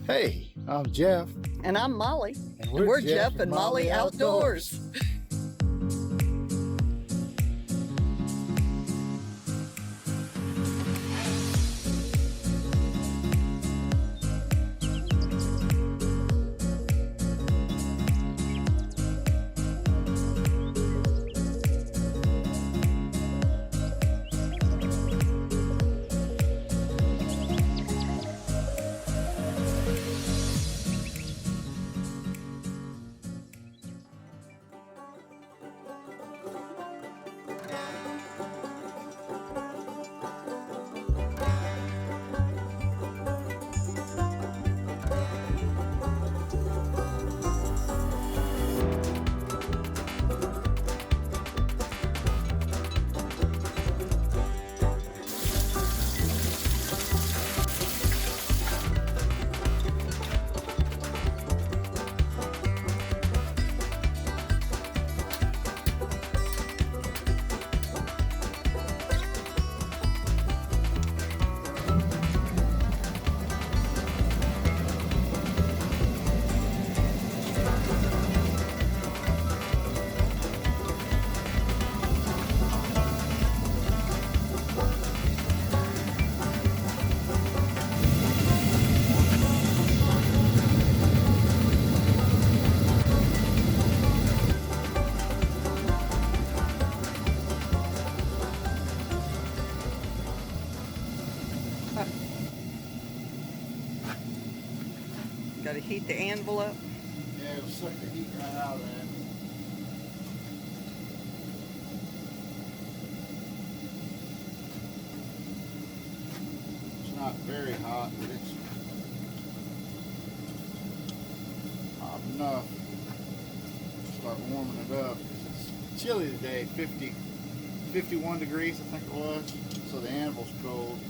Hey, I'm Jeff. And I'm Molly. And we're Jeff and Molly Outdoors. Got to heat the anvil up. Yeah, it'll suck the heat right out of that. It's not very hot, but it's hot enough to start warming it up. It's chilly today, 51 degrees I think it was, so the anvil's cold.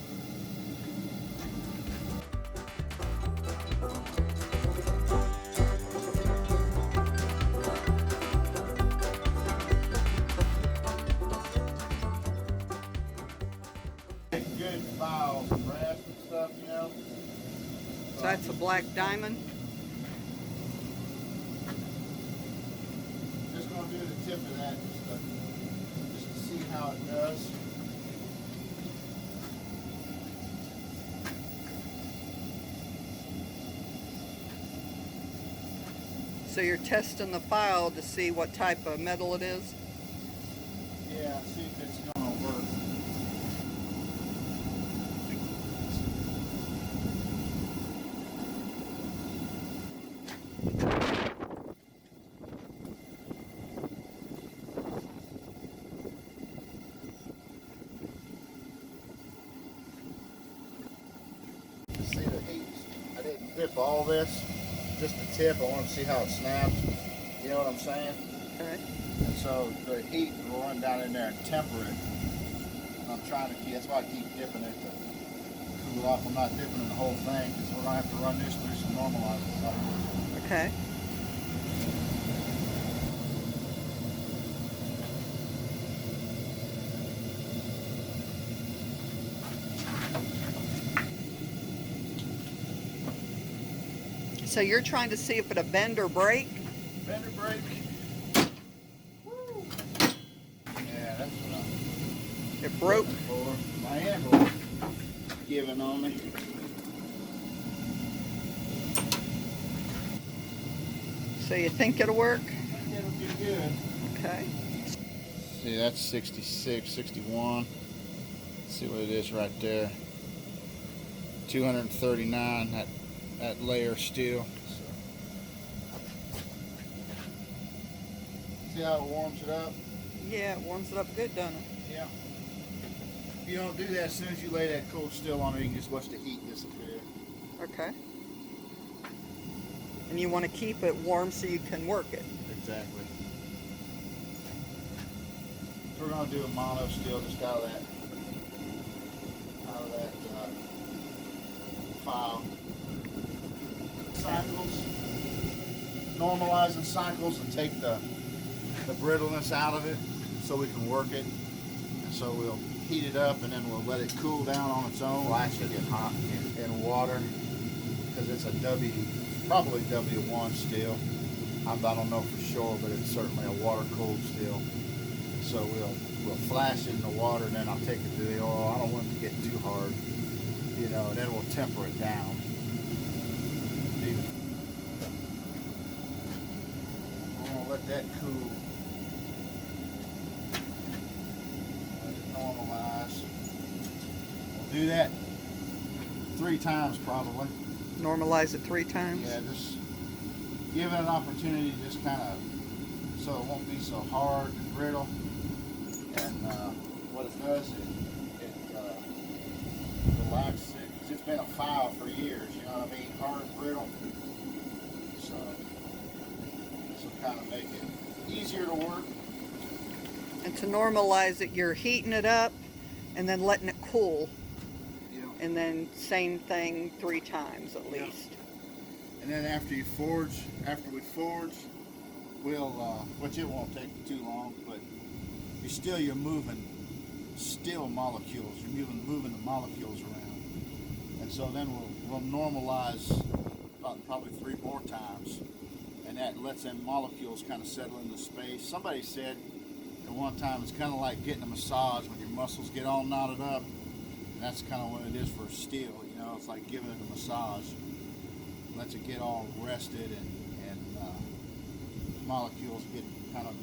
Good files and brass and stuff, you know. So that's a black diamond. Just gonna do the tip of that just to see how it does. So you're testing the file to see what type of metal it is? Yeah, see if it's gonna work. See the heat? I didn't dip all this, just the tip. I want to see how it snaps. You know what I'm saying? Okay. And so the heat will run down in there and temper it. And I'm trying to keep, that's why I keep dipping it to cool off. I'm not dipping in the whole thing because we're going to have to run this through some normalizing cycles. Okay. So you're trying to see if it'll bend or break? Bend or break. Woo. Yeah, that's what I'm It broke. looking for. My anvil giving on me. So you think it'll work? I think it'll be good. Okay. See, that's 66, 61. Let's see what it is right there. 239, that layer steel. See how it warms it up? Yeah, it warms it up good, doesn't it? Yeah. If you don't do that, as soon as you lay that cold steel on it, you can just watch the heat disappear. Okay. And you want to keep it warm so you can work it. Exactly. So we're going to do a mono steel just out of that file. Cycles, normalizing cycles and take the brittleness out of it so we can work it. And so we'll heat it up and then we'll let it cool down on its own. It'll actually get hot in water. because it's a probably W1 steel. I don't know for sure, but it's certainly a water cooled steel. So we'll flash it in the water, and then I'll take it to the oil. I don't want it to get too hard, you know, and then we'll temper it down. I'm gonna let that cool. Let it normalize. We'll do that 3 times probably. Normalize it 3 times? Yeah, just give it an opportunity to just kind of, so it won't be so hard and brittle. And what it does is it relaxes it. 'Cause it's been a file for years, you know what I mean? Hard and brittle. So this will kind of make it easier to work. And to normalize it, you're heating it up and then letting it cool. Yeah. And then same thing 3 times at least. And then after we forge, we'll, which it won't take too long, but you're moving steel molecules. You're moving the molecules around. And so then we'll normalize about probably 3 more times. And that lets them molecules kind of settle into space. Somebody said at one time it's kind of like getting a massage when your muscles get all knotted up. And that's kind of what it is for steel, you know, it's like giving it a massage. Lets it get all rested and molecules get kind of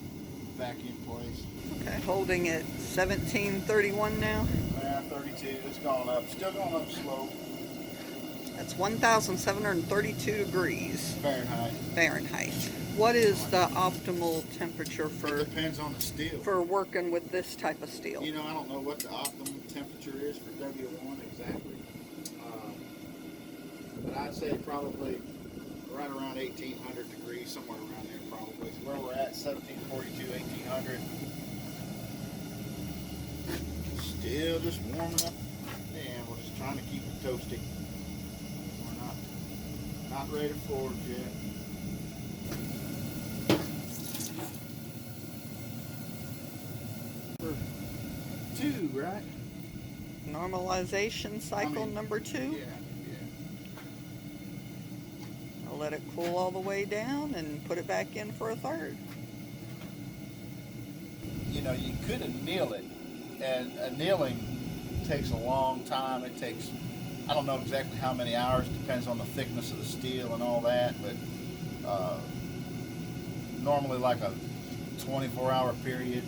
back in place. Okay, holding at 1731 now. Yeah, 32. It's going up. Still going up slow. That's 1,732 degrees Fahrenheit. What is the optimal temperature It depends on the steel. for working with this type of steel? You know, I don't know what the optimum temperature is for W1 exactly. But I'd say probably right around 1800 degrees, somewhere around there probably. So where we're at, 1742, 1800. Still just warming up. And we're just trying to keep it toasty. We're not ready to forge yet. Number 2, right? Normalization cycle number 2? Yeah. I'll let it cool all the way down and put it back in for a 3rd. You know, you could anneal it, and annealing takes a long time. It takes, I don't know exactly how many hours, depends on the thickness of the steel and all that, but normally like a 24-hour period,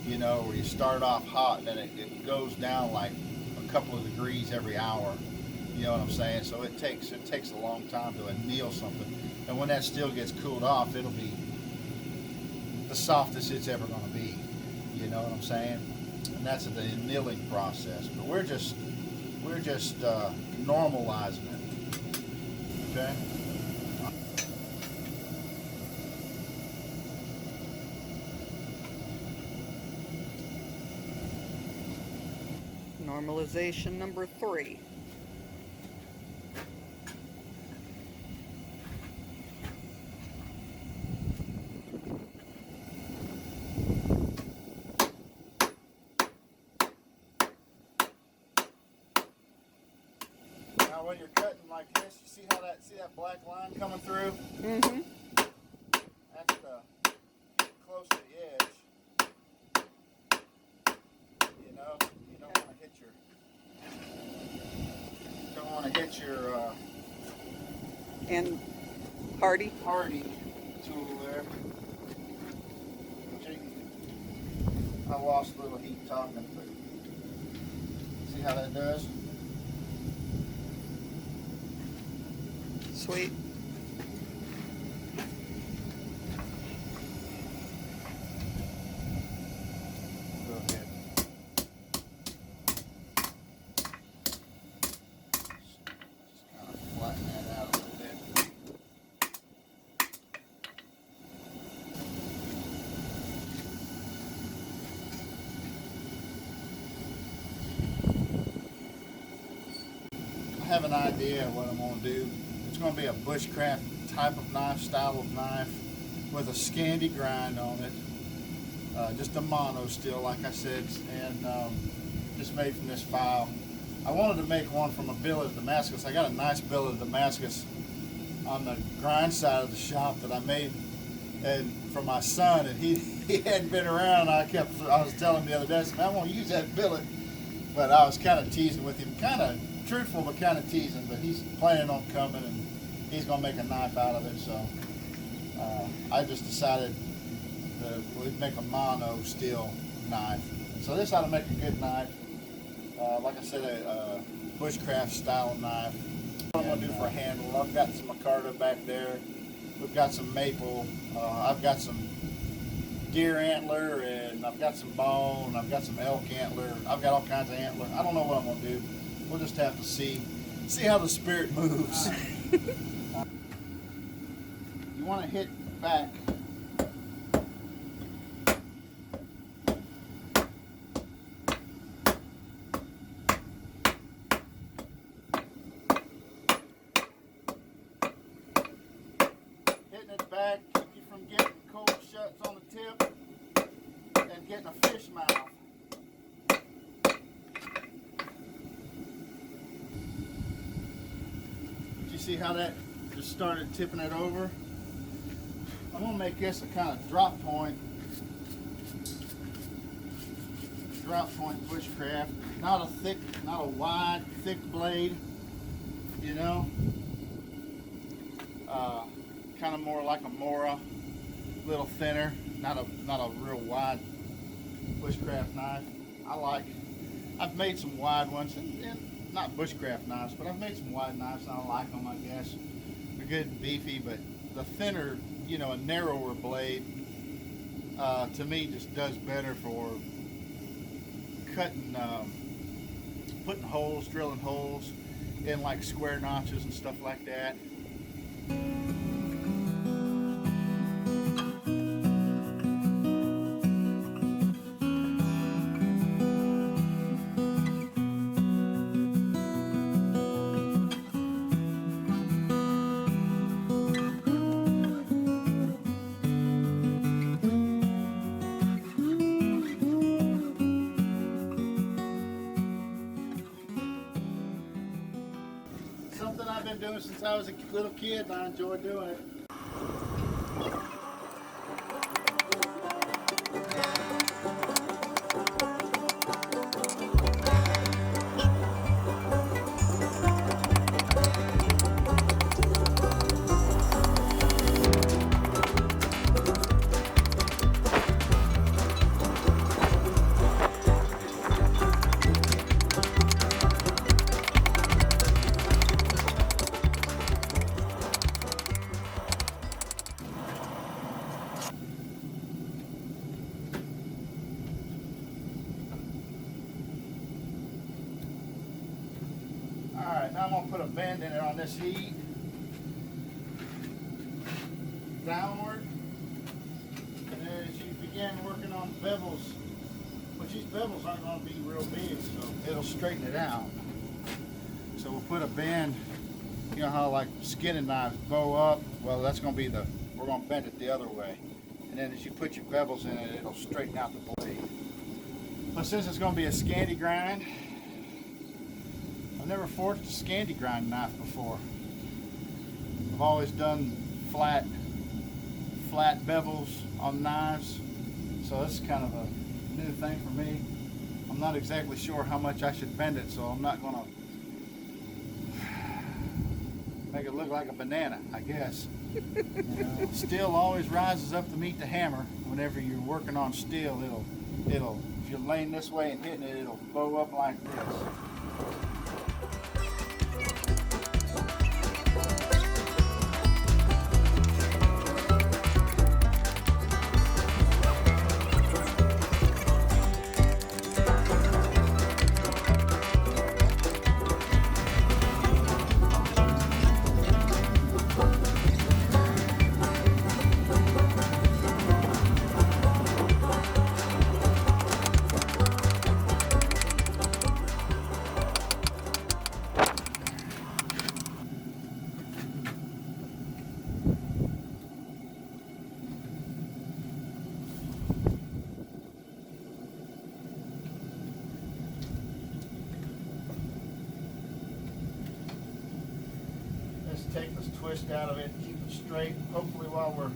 you know, where you start off hot and then it goes down like a couple of degrees every hour. You know what I'm saying? So it takes a long time to anneal something, and when that steel gets cooled off, it'll be the softest it's ever going to be. You know what I'm saying? And that's the annealing process. But we're just normalizing it. Okay. Normalization number 3. Now when you're cutting like this, you see that black line coming through? Mm-hmm. That's close to the edge. You know, you don't want to hit your And hardy. tool there. I lost a little heat talking, but see how that does? Sweet. Go ahead. Just kind of flatten that out a little bit. I have an idea of what I'm going to do. It's going to be a bushcraft type of knife, style of knife, with a Scandi grind on it. Just a mono steel, like I said, and just made from this file. I wanted to make one from a billet of Damascus. I got a nice billet of Damascus on the grind side of the shop that I made and for my son, and he hadn't been around. I was telling him the other day, I said, I won't use that billet. But I was kind of teasing with him, kind of truthful, but kind of teasing. But he's planning on coming, and he's going to make a knife out of it. So I just decided that we'd make a mono steel knife. So this ought to make a good knife. Like I said, a bushcraft style knife. What I'm going to do for a handle, I've got some micarta back there. We've got some maple. I've got some deer antler, and I've got some bone. I've got some elk antler. I've got all kinds of antler. I don't know what I'm going to do. We'll just have to see how the spirit moves. You want to hit back. Hitting it back, keep you from getting cold shuts on the tip and getting a fish mouth. Did you see how that just started tipping it over? I'm going to make this a kind of drop point bushcraft. Not a wide, thick blade, you know. Kind of more like a Mora, a little thinner, not a real wide bushcraft knife. I've made some wide ones, and not bushcraft knives, but I've made some wide knives, and I like them, I guess. They're good and beefy, but the thinner, you know, a narrower blade, to me just does better for cutting, putting holes, drilling holes in like square notches and stuff like that. Something I've been doing since I was a little kid, and I enjoy doing it. Alright, now I'm going to put a bend in it on this heat. Downward. And then as you begin working on bevels, which these bevels aren't going to be real big, so it'll straighten it out. So we'll put a bend, you know how like skinning knives bow up? Well, that's going to be we're going to bend it the other way. And then as you put your bevels in it, it'll straighten out the blade. But since it's going to be a Scandi grind, I've never forged a Scandi grind knife before. I've always done flat bevels on knives, so this is kind of a new thing for me. I'm not exactly sure how much I should bend it, so I'm not going to make it look like a banana, I guess. You know, steel always rises up to meet the hammer. Whenever you're working on steel, it'll if you're laying this way and hitting it, it'll bow up like this. take this twist out of it, keep it straight, hopefully while we're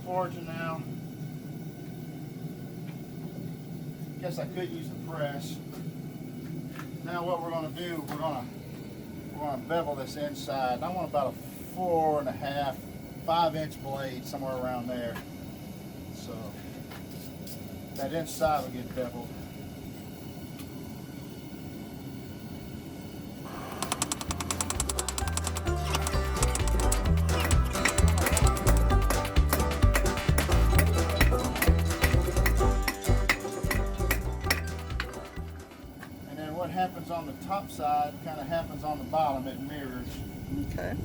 forging now. Guess I could use the press. Now what we're going to do, we're going to bevel this inside. And I want about a 4.5, 5-inch blade, somewhere around there. So that inside will get beveled. What happens on the top side kind of happens on the bottom. It mirrors. Okay.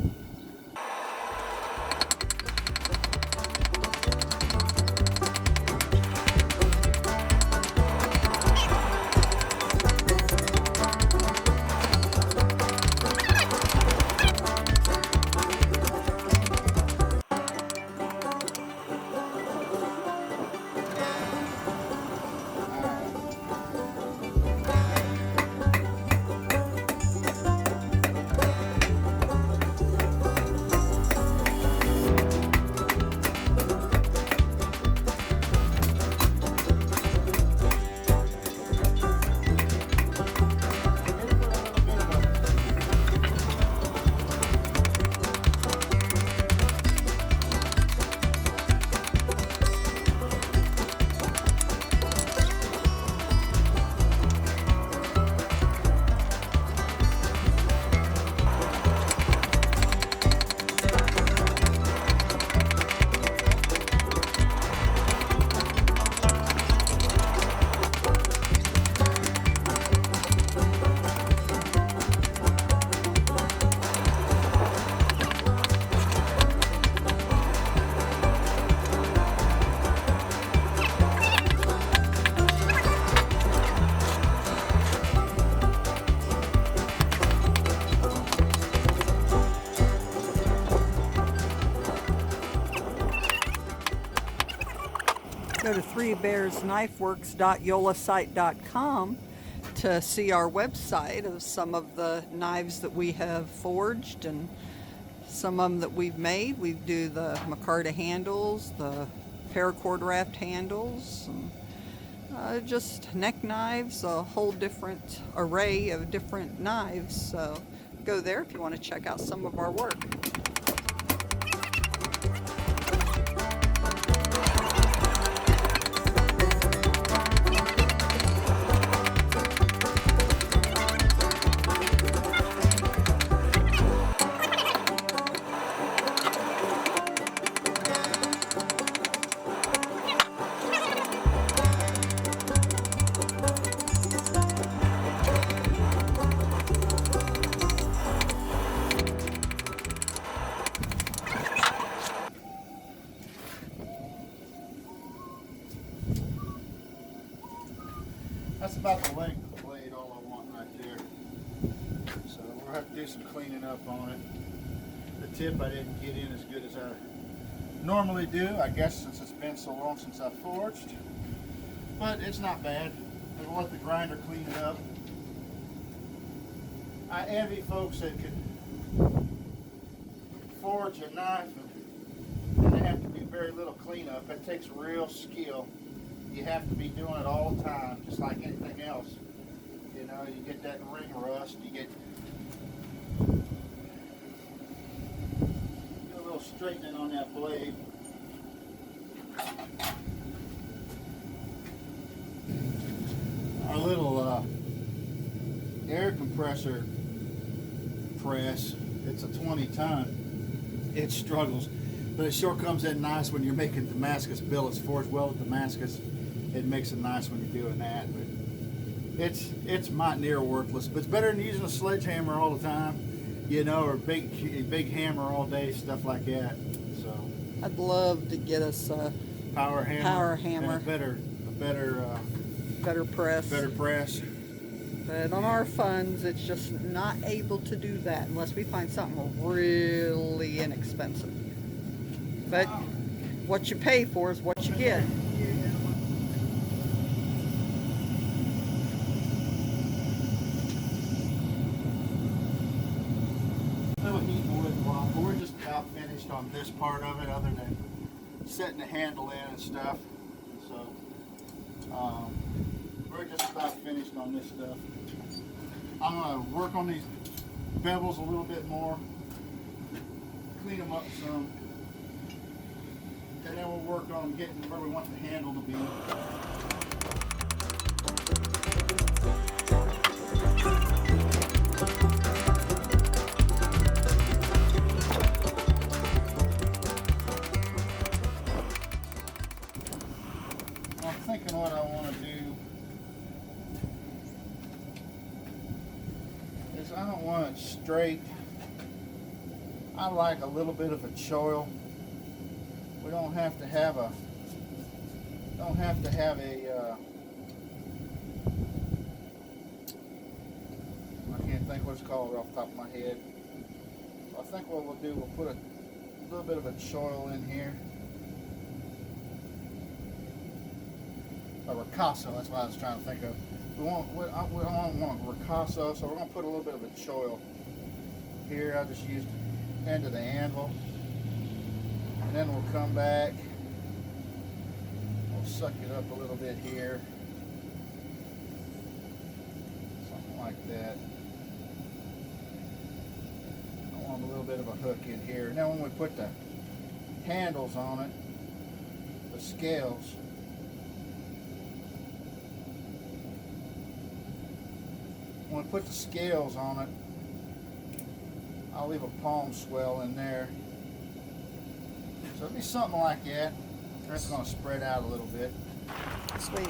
Go to 3bearsknifeworks.yolasite.com to see our website of some of the knives that we have forged and some of them that we've made. We do the micarta handles, the paracord raft handles, and, just neck knives, a whole different array of different knives. So go there if you want to check out some of our work. That's about the length of the blade, all I want right there. So we'll have to do some cleaning up on it. The tip I didn't get in as good as I normally do, I guess, since it's been so long since I forged. But it's not bad. We'll let the grinder clean it up. I envy folks that could forge a knife and they have to do very little cleanup. That takes real skill. You have to be doing it all the time, just like anything else. You know, you get that ring rust, you get a little straightening on that blade. Our little air compressor press, it's a 20-ton. It struggles, but it sure comes in nice when you're making Damascus billets, forged welded Damascus. It makes it nice when you're doing that, but it's might near worthless. But it's better than using a sledgehammer all the time, you know, or big hammer all day, stuff like that. So I'd love to get us a power hammer, and a better press. Better press. But on our funds, it's just not able to do that unless we find something really inexpensive. But what you pay for is what you get. Little heat and about finished on this part of it, other than setting the handle in and stuff. So we're just about finished on this stuff. I'm going to work on these bevels a little bit more, clean them up some, and then we'll work on getting where we want the handle to be. I'm thinking what I want to do is I don't want it straight. I like a little bit of a choil. We don't have to have a I can't think what it's called off the top of my head. So I think what we'll do, we'll put a little bit of a choil in here. A ricasso, that's what I was trying to think of. We don't want ricasso, so we're going to put a little bit of a choil here. I just used the end of the anvil. And then we'll come back. We'll suck it up a little bit here. Something like that. I want a little bit of a hook in here. Now when we put the handles on it, the scales, when we put the scales on it, I'll leave a palm swell in there. So it'll be something like that. That's going to spread out a little bit. Sweet.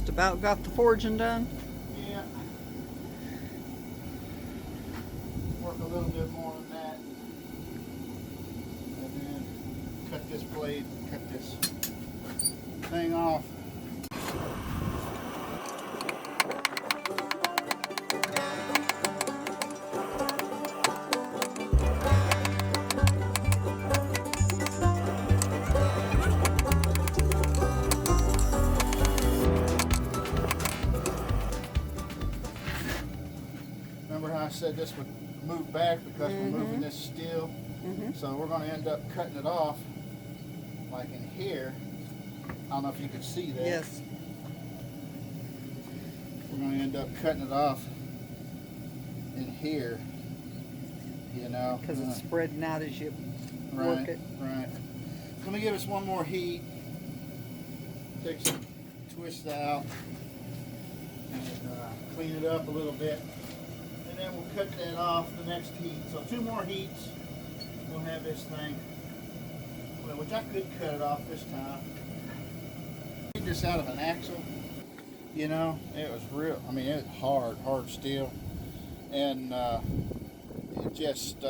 About got the forging done? Yeah. Work a little bit more on that. And then cut this blade, cut this thing off. I said this would move back because we're moving this steel. So we're going to end up cutting it off like in here. I don't know if you could see that. Yes. We're going to end up cutting it off in here, you know. Because it's spreading out as you right, work it. Right. It's going to give us one more heat. Take some twist out and clean it up a little bit. And then we'll cut that off the next heat. So 2 more heats, we'll have this thing, which I could cut it off this time. I made this out of an axle, you know, it was real, I mean, it's hard steel. And it just,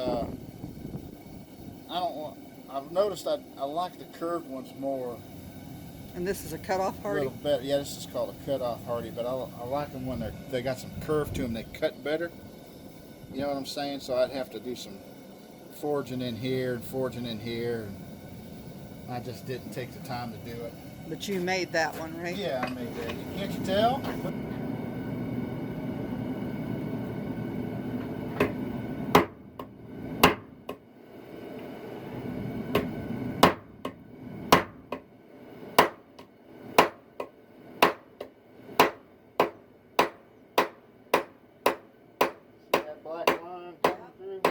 I've noticed I like the curved ones more. And this is a cut-off hardy? A little better. Yeah, this is called a cut-off hardy, but I like them when they got some curve to them. They cut better. You know what I'm saying? So I'd have to do some forging in here and forging in here. And I just didn't take the time to do it. But you made that one, right? Yeah, I made that. Can't you tell? Black line coming through.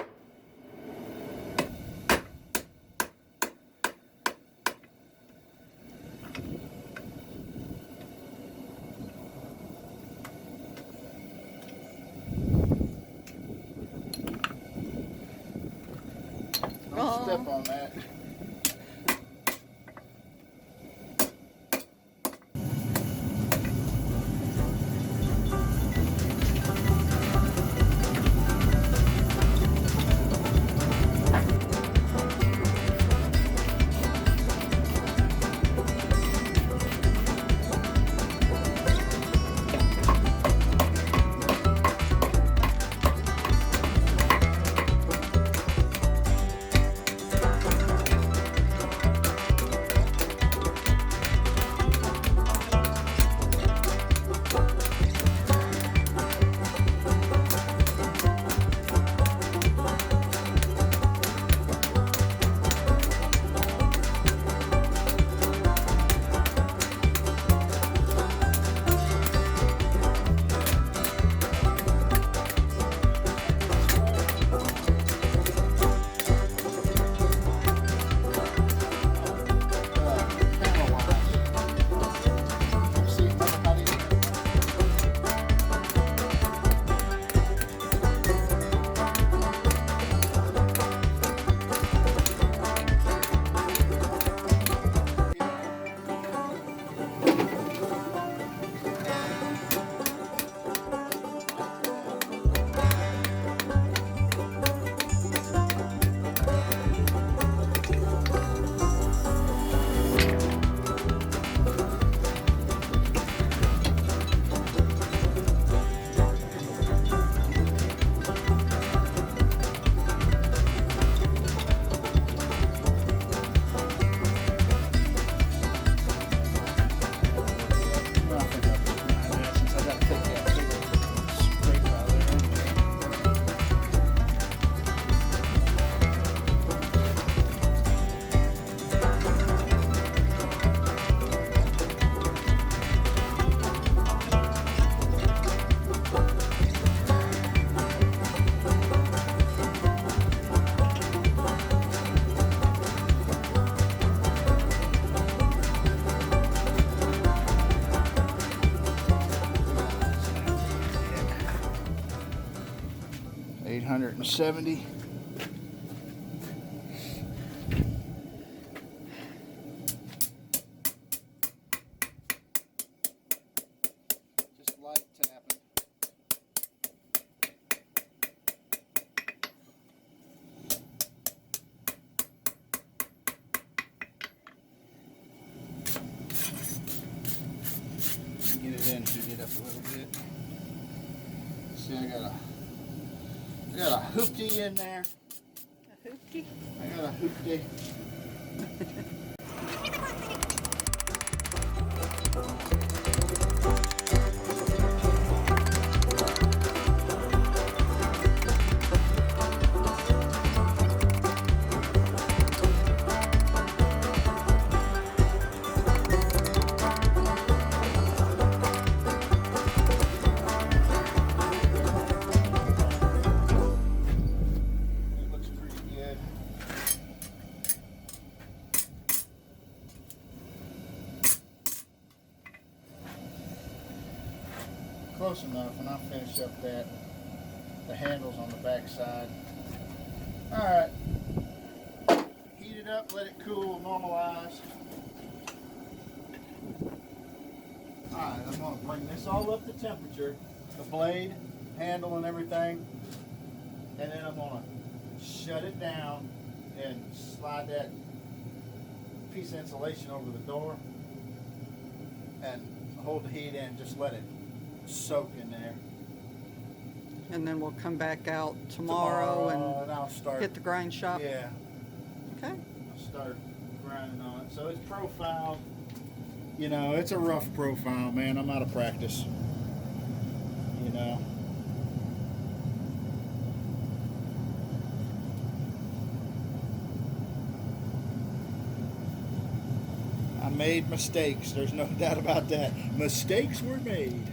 step on that. $870. Just light tapping. Get it in, heat it up a little bit. See, I got a hoopty in there. A hoopty? I got a hoopty. Close enough, and I'll finish up the handles on the back side. Alright, heat it up, let it cool, normalize. Alright, I'm going to bring this all up to temperature, the blade, handle and everything, and then I'm going to shut it down and slide that piece of insulation over the door and hold the heat in, just let it soak in there. And then we'll come back out tomorrow and I'll start, hit the grind shop? Yeah. Okay. I'll start grinding on it. So it's profiled. You know, it's a rough profile, man. I'm out of practice. You know. I made mistakes. There's no doubt about that. Mistakes were made.